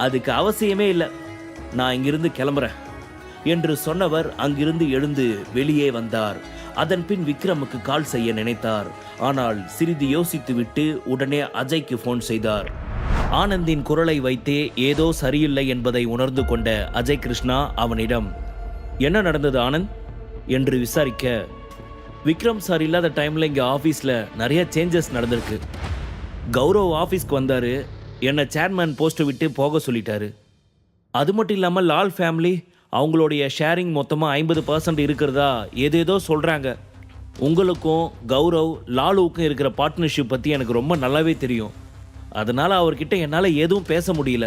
அதுக்கு அவசியமே இல்லை, நான் இங்கிருந்து கிளம்புறேன் என்று சொன்னவர் அங்கிருந்து எழுந்து வெளியே வந்தார். அதன் பின் விக்ரமுக்கு கால் செய்ய நினைத்தார். ஆனால் சிறிது யோசித்துவிட்டு உடனே அஜய்க்கு போன் செய்தார். ஆனந்தின் குரலை வைத்தே ஏதோ சரியில்லை என்பதை உணர்ந்து கொண்ட அஜய் கிருஷ்ணா அவனிடம், என்ன நடந்தது ஆனந்த் என்று விசாரிக்க, விக்ரம் சார் இல்லாத டைமில் இங்கே ஆஃபீஸில் நிறைய சேஞ்சஸ் நடந்திருக்கு. கௌரவ் ஆஃபீஸ்க்கு வந்தார், என்னை சேர்மேன் போஸ்ட்டை விட்டு போக சொல்லிட்டாரு. அது மட்டும் இல்லாமல் லால் ஃபேமிலி அவங்களுடைய ஷேரிங் மொத்தமாக 50% இருக்கிறதா ஏதேதோ சொல்கிறாங்க. உங்களுக்கும் கௌரவ் லாலுவுக்கும் இருக்கிற பார்ட்னர்ஷிப் பற்றி எனக்கு ரொம்ப நல்லாவே தெரியும். அதனால் அவர்கிட்ட என்னால் எதுவும் பேச முடியல.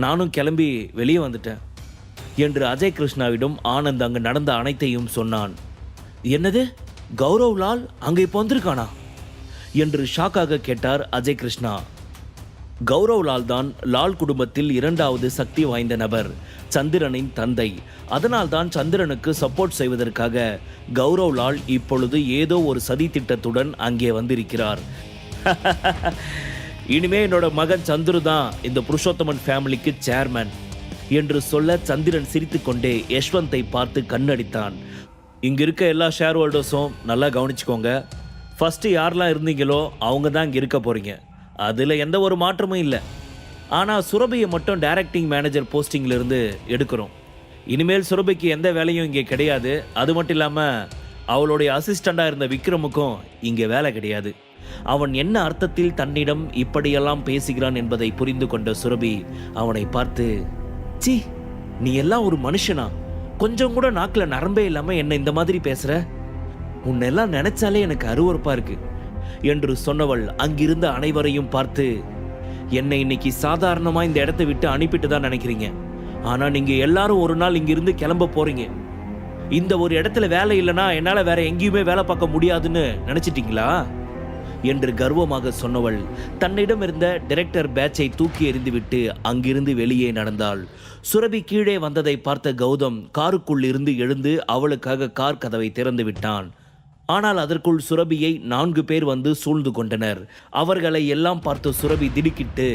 நானும் கிளம்பி வெளியே வந்துட்டேன் என்று அஜய் கிருஷ்ணாவிடம் ஆனந்த் அங்கு நடந்த அனைத்தையும் சொன்னான். என்னது, கௌரவ் லால் அங்கே இப்போ வந்திருக்கானா என்று ஷாக்காக கேட்டார் அஜய் கிருஷ்ணா. கௌரவ் லால் தான் லால் குடும்பத்தில் இரண்டாவது சக்தி வாய்ந்த நபர், சந்திரனின் தந்தை. அதனால்தான் சந்திரனுக்கு சப்போர்ட் செய்வதற்காக கௌரவ் லால் இப்பொழுது ஏதோ ஒரு சதி திட்டத்துடன் அங்கே வந்திருக்கிறார். இனிமே என்னோட மகன் சந்துரு தான் இந்த புருஷோத்தமன் ஃபேமிலிக்கு சேர்மேன் என்று சொல்ல சந்திரன் சிரித்துக்கொண்டே யஷ்வந்தை பார்த்து கண்ணடித்தான். இங்க இருக்க எல்லா ஷேர் ஹோல்டர்ஸும் நல்லா கவனிச்சுக்கோங்க. ஃபர்ஸ்ட் யாரெல்லாம் இருந்தீங்களோ அவங்க தான் இங்கே இருக்க போறீங்க. அதில் எந்த ஒரு மாற்றமும் இல்லை. ஆனால் சுரபியை மட்டும் டைரக்டிங் மேனேஜர் போஸ்டிங்கிலிருந்து எடுக்கிறோம். இனிமேல் சுரபிக்கு எந்த வேலையும் இங்கே கிடையாது. அது மட்டும் இல்லாமல் அவளுடைய அசிஸ்டண்டாக இருந்த விக்ரமுக்கும் இங்கே வேலை கிடையாது. அவன் என்ன அர்த்தத்தில் தன்னிடம் இப்படியெல்லாம் பேசுகிறான் என்பதை புரிந்து கொண்ட சுரபி அவனை பார்த்து, சி, நீ எல்லாம் ஒரு மனுஷனா? கொஞ்சம் கூட நாக்கில் நரம்பே இல்லாமல் என்ன இந்த மாதிரி பேசுற? உன்னெல்லாம் நினைச்சாலே எனக்கு அருவருப்பா இருக்கு என்று சொன்னவள் அங்கிருந்த அனைவரையும் பார்த்து, என்னை இன்னைக்கு சாதாரணமா இந்த இடத்தை விட்டு அனுப்பிட்டு தான் நினைக்கிறீங்க. ஆனா நீங்க எல்லாரும் ஒரு நாள் இங்கிருந்து கிளம்ப போறீங்க. இந்த ஒரு இடத்துல வேலை இல்லைன்னா என்னால வேற எங்கேயுமே வேலை பார்க்க முடியாதுன்னு நினைச்சிட்டீங்களா என்று கர்வமாக சொன்னவள் தன்னிடம் இருந்த டைரக்டர் பேட்சை தூக்கி எறிந்துவிட்டு அங்கிருந்து வெளியே நடந்தாள். சுரபி கீழே வந்ததை பார்த்த கௌதம் காருக்குள் இருந்து எழுந்து அவளுக்காக கார் கதவை திறந்து விட்டான். ஆனால் அதற்குள் சுரபியை 4 பேர் வந்து சூழ்ந்து கொண்டனர். அவர்களை எல்லாம் பார்த்து சுரபி திடுக்கிட்டு,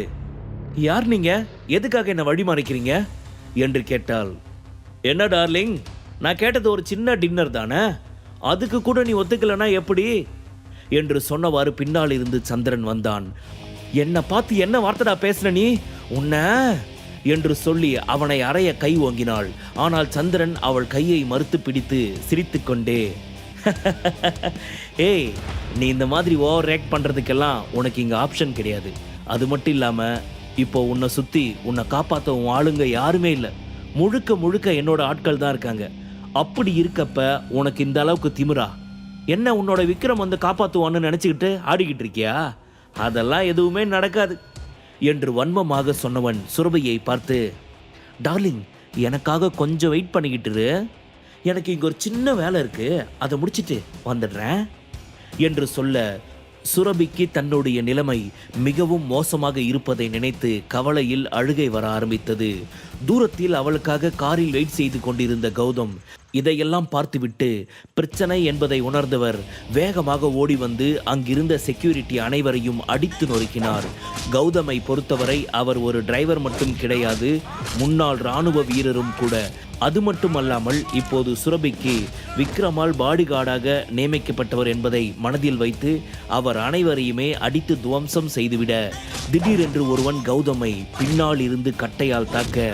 யார் நீங்க? எதுக்காக என்ன வழி மறைக்கிறீங்க என்று கேட்டாள். என்ன டார்லிங், நான் கேட்டது ஒரு சின்ன டின்னர் தானே, அதுக்கு கூட நீ ஒத்துக்கலனா எப்படி என்று சொன்னவாறு பின்னால் இருந்து சந்திரன் வந்தான். என்னை பார்த்து என்ன வார்த்தைடா பேசுன நீ, உன்ன என்று சொல்லி அவனை அறைய கை ஓங்கினாள். ஆனால் சந்திரன் அவள் கையை மறுத்து பிடித்து சிரித்துக்கொண்டே, ஏய், நீ இந்த மாதிரி ஓவர் ரியாக்ட் பண்றதுக்கெல்லாம் உனக்கு இங்க ஆப்ஷன் கிடையாது. அது மட்டும் இல்லாம இப்போ உன்னை சுத்தி உன்னை காப்பாற்ற உன் ஆளுங்க யாருமே இல்லை. முழுக்க முழுக்க என்னோட ஆட்கள் தான் இருக்காங்க. அப்படி இருக்கப்ப உனக்கு இந்த அளவுக்கு திமிரா? என்ன உன்னோட விக்ரம் வந்து காப்பாற்றுவான்னு நினச்சிக்கிட்டு ஆடிக்கிட்டு இருக்கியா? அதெல்லாம் எதுவுமே நடக்காது என்று வன்மமாக சொன்னவன் சுரபியை பார்த்து, டார்லிங், எனக்காக கொஞ்சம் வெயிட் பண்ணிக்கிட்டு, எனக்கு இங்கே ஒரு சின்ன வேலை இருக்கு, அதை முடிச்சிட்டு வந்துடுறேன் என்று சொல்ல சுரபிக்கு தன்னுடைய நிலைமை மிகவும் மோசமாக இருப்பதை நினைத்து கவலையில் அழுகை வர ஆரம்பித்தது. தூரத்தில் அவளுக்காக காரில் வெயிட் செய்து கொண்டிருந்த கௌதம் இதையெல்லாம் பார்த்துவிட்டு பிரச்சனை என்பதை உணர்ந்தவர் வேகமாக ஓடி வந்து அங்கிருந்த செக்யூரிட்டி அனைவரையும் அடித்து நொறுக்கினார். கௌதமை பொறுத்தவரை அவர் ஒரு டிரைவர் மட்டும் கிடையாது, முன்னாள் இராணுவ வீரரும் கூட. அது மட்டுமல்லாமல் இப்போது சுரபிக்கு விக்ரமால் பாடிகார்டாக நியமிக்கப்பட்டவர் என்பதை மனதில் வைத்து அவர் அனைவரையுமே அடித்து துவம்சம் செய்துவிட திடீரென்று ஒருவன் கௌதமை பின்னால் இருந்து கட்டையால் தாக்க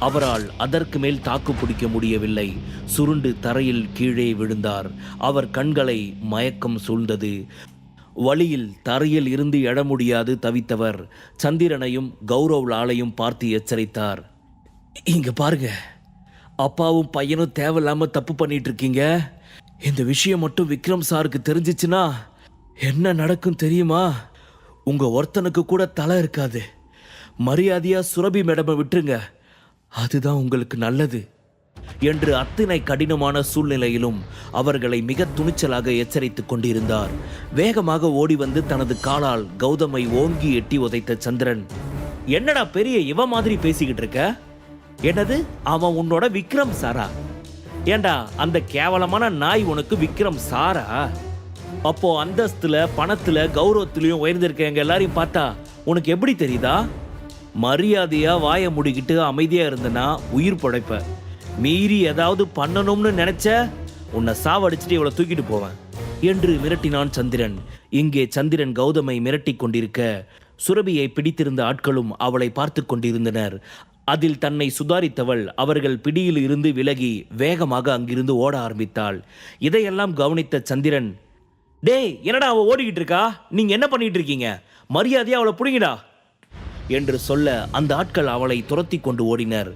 அவரால் அதற்கு மேல் தாக்கு பிடிக்க முடியவில்லை. சுருண்டு தரையில் கீழே விழுந்தார். அவர் கண்களை மயக்கம் சூழ்ந்தது. வழியில் தரையில் இருந்து எழ முடியாது தவித்தவர் சந்திரனையும் கௌரவ் லாலையும் பார்த்து எச்சரித்தார். இங்க பாருங்க, அப்பாவும் பையனும் தேவையில்லாம தப்பு பண்ணிட்டு இருக்கீங்க. இந்த விஷயம் மட்டும் விக்ரம் சாருக்கு தெரிஞ்சிச்சுன்னா என்ன நடக்கும் தெரியுமா? உங்க ஒருத்தனுக்கு கூட தலை இருக்காது. மரியாதையா சுரபி மேடமை விட்டுருங்க, அதுதான் உங்களுக்கு நல்லது என்று அத்தனை கடினமான சூழ்நிலையிலும் அவர்களை மிக துணிச்சலாக எச்சரித்துக் கொண்டிருந்தார். வேகமாக ஓடி வந்து தனது காலால் கௌதமை ஓங்கி எட்டி உதைத்த சந்திரன், என்னடா பெரிய இவ மாதிரி பேசிக்கிட்டு இருக்க? என்னது, அவன் உன்னோட விக்ரம் சாரா? ஏண்டா, அந்த கேவலமான நாய் உனக்கு விக்ரம் சாரா? அப்போ அந்தஸ்துல, பணத்துல, கௌரவத்திலையும் உயர்ந்திருக்க எங்க எல்லாரையும் பார்த்தா உனக்கு எப்படி தெரியுதா? மரியாதையா வாயை மூடிக்கிட்டு அமைதியா இருந்தனா உயிர் படைப்ப. மீறி ஏதாவது பண்ணணும்னு நினைச்ச உன்னை சாவடிச்சுட்டு இவளை தூக்கிட்டு போவேன் என்று மிரட்டினான் சந்திரன். இங்கே சந்திரன் கௌதமை மிரட்டி கொண்டிருக்க சுரபியை பிடித்திருந்த ஆட்களும் அவளை பார்த்து கொண்டிருந்தனர். அதில் தன்னை சுதாரித்தவள் அவர்கள் பிடியில் இருந்து விலகி வேகமாக அங்கிருந்து ஓட ஆரம்பித்தாள். இதையெல்லாம் கவனித்த சந்திரன், டேய் என்னடா அவ ஓடிக்கிட்டு இருக்கா, நீங்க என்ன பண்ணிட்டு இருக்கீங்க, மரியாதையா அவளை புடிங்கடா என்று சொல்ல அந்த ஆட்கள் அவளை துரத்தி கொண்டு ஓடினர்.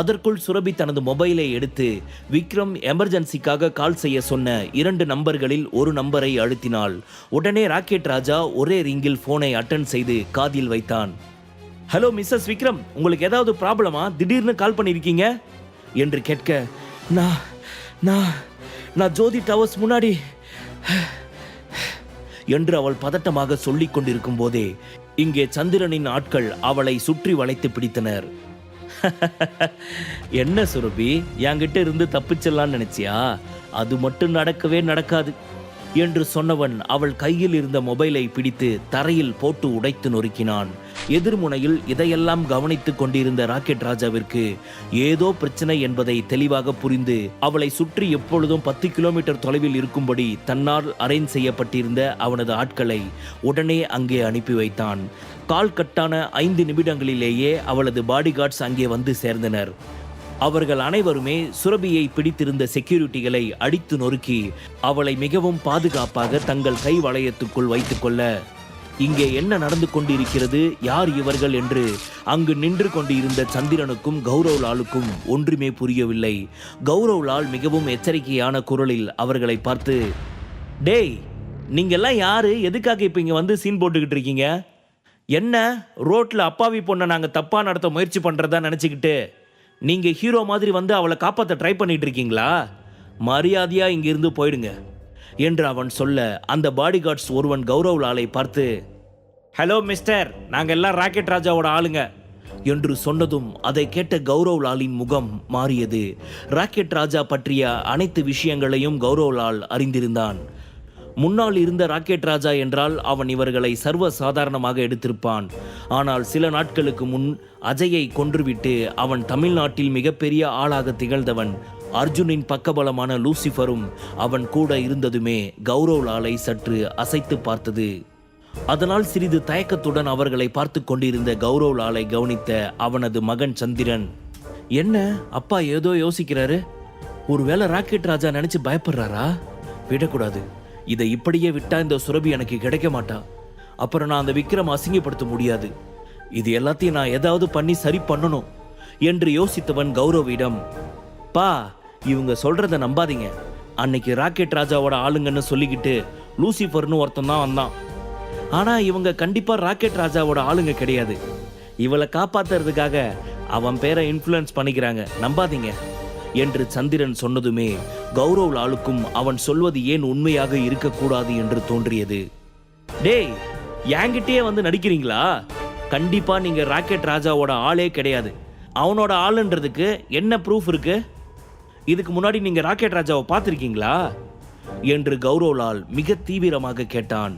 அதற்குள் சுரபி தனது மொபைலை எடுத்து விக்ரம் எமர்ஜென்சிக்காக கால் செய்ய சொன்ன 2 நம்பர்களில் ஒரு நம்பரை அழுத்தினாள். உடனே ராக்கெட் ராஜா ஒரே ரிங்கில் போனை அட்டன் செய்து காதில் வைத்தான். ஹலோ மிஸ்ஸஸ் விக்ரம், உங்களுக்கு ஏதாவது ப்ராப்ளமா, திடீர்னு கால் பண்ணியிருக்கீங்க என்று கேட்க, நான் நான் நான் ஜோதி டவர்ஸ் முன்னாடி என்று அவள் பதட்டமாக சொல்லிக் கொண்டிருக்கும் போதே இங்கே சந்திரனின் ஆட்கள் அவளை சுற்றி வளைத்து பிடித்தனர். என்ன சுரபி, என்கிட்ட இருந்து தப்பிச்சிடலான்னு நினைச்சியா? அது மட்டும் நடக்கவே நடக்காது என்று சொன்னவன் அவள் கையில் இருந்த மொபைலை பிடித்து தரையில் போட்டு உடைத்து நொறுக்கினான். எதிர்முனையில் இதையெல்லாம் கவனித்துக் கொண்டிருந்த ராக்கெட் ராஜாவிற்கு ஏதோ பிரச்சனை என்பதை தெளிவாக புரிந்து அவளை சுற்றி எப்பொழுதும் 10 கிலோமீட்டர் தொலைவில் இருக்கும்படி தன்னால் அரேஞ்ச் செய்யப்பட்டிருந்த அவனது ஆட்களை உடனே அங்கே அனுப்பி வைத்தான். கால் கட்டான 5 நிமிடங்களிலேயே அவளது பாடிகார்ட்ஸ் அங்கே வந்து சேர்ந்தனர். அவர்கள் அனைவருமே சுரபியை பிடித்திருந்த செக்யூரிட்டிகளை அடித்து நொறுக்கி அவளை மிகவும் பாதுகாப்பாக தங்கள் கை வளையத்துக்குள் வைத்துக்கொள்ள, இங்கே என்ன நடந்து கொண்டிருக்கிறது, யார் இவர்கள் என்று அங்கு நின்று கொண்டிருந்த சந்திரனுக்கும் கௌரவ்லாலுக்கும் ஒன்றுமே புரியவில்லை. கௌரவ்லால் மிகவும் எச்சரிக்கையான குரலில் அவர்களை பார்த்து, டேய் நீங்கெல்லாம் யாரு, எதுக்காக இப்போ இங்கே வந்து சீன் போட்டுக்கிட்டு இருக்கீங்க? என்ன ரோட்ல அப்பாவி பொண்ணை நாங்கள் தப்பா நடத்த முயற்சி பண்ணுறதா நினச்சிக்கிட்டு நீங்கள் ஹீரோ மாதிரி வந்து அவளை காப்பாற்ற ட்ரை பண்ணிட்டு இருக்கீங்களா? மரியாதையாக இங்கிருந்து போயிடுங்க என்று அவன் சொல்ல அந்த பாடிகார்ட்ஸ் ஒருவன் கௌரவ்லாலை பார்த்து, ஹலோ மிஸ்டர், நாங்கள் எல்லாம் ராக்கெட் ராஜாவோட ஆளுங்க என்று சொன்னதும் அதை கேட்ட கௌரவ்லாலின் முகம் மாறியது. ராக்கெட் ராஜா பற்றிய அனைத்து விஷயங்களையும் கௌரவ்லால் அறிந்திருந்தான். முன்னால் இருந்த ராக்கெட் ராஜா என்றால் அவன் இவர்களை சர்வ சாதாரணமாக எடுத்திருப்பான். ஆனால் சில நாட்களுக்கு முன் அஜயை கொன்றுவிட்டு அவன் தமிழ்நாட்டில் மிகப்பெரிய ஆளாக திகழ்ந்தவன் அர்ஜுனின் பக்கபலமான லூசிஃபரும் அவன் கூட இருந்ததுமே கௌரவ்லாலை சற்று அசைத்து பார்த்தது. அதனால் சிறிது தயக்கத்துடன் அவர்களை பார்த்து கொண்டிருந்த கௌரவ்லாலை கவனித்த அவனது மகன் சந்திரன், என்ன அப்பா ஏதோ யோசிக்கிறாரு, ஒருவேளை ராக்கெட் ராஜா நினைச்சு பயப்படுறாரா? விடக்கூடாது, இதை இப்படியே விட்டா இந்த சுரபி எனக்கு கிடைக்க மாட்டா, அப்புறம் நான் அந்த விக்ரம் அசிங்கப்படுத்த முடியாது, இது எல்லாத்தையும் நான் ஏதாவது பண்ணி சரி பண்ணணும் என்று யோசித்தவன் கௌரவிடம், பா இவங்க சொல்றத நம்பாதீங்க, அன்னைக்கு ராக்கெட் ராஜாவோட ஆளுங்கன்னு சொல்லிக்கிட்டு லூசிஃபர்னு ஒருத்தன் தான் வந்தான், ஆனா இவங்க கண்டிப்பா ராக்கெட் ராஜாவோட ஆளுங்க கிடையாது, இவளை காப்பாத்துறதுக்காக அவன் பேரை இன்ஃப்ளூயன்ஸ் பண்ணிக்கிறாங்க, நம்பாதீங்க என்று சந்திரன் சொன்னதுமே கௌரவ்லாலுக்கும் அவன் சொல்வது ஏன் உண்மையாக இருக்கக்கூடாது என்று தோன்றியது. டேய் என்கிட்டயே வந்து நடிக்கிறீங்களா? கண்டிப்பா நீங்க ராக்கெட் ராஜாவோட ஆளே கிடையாது, அவனோட ஆளுன்றதுக்கு என்ன ப்ரூஃப் இருக்கு? இதுக்கு முன்னாடி நீங்க ராக்கெட் ராஜாவை பார்த்திருக்கீங்களா என்று கௌரவ்லால் மிக தீவிரமாக கேட்டான்.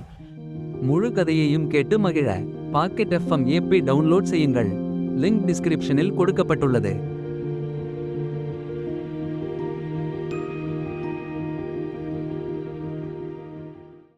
முழு கதையையும் கேட்டு மகிழ பாக்கெட் FM ஆப்பை டவுன்லோட் செய்யுங்கள். லிங்க் டிஸ்கிரிப்ஷனில் கொடுக்கப்பட்டுள்ளது.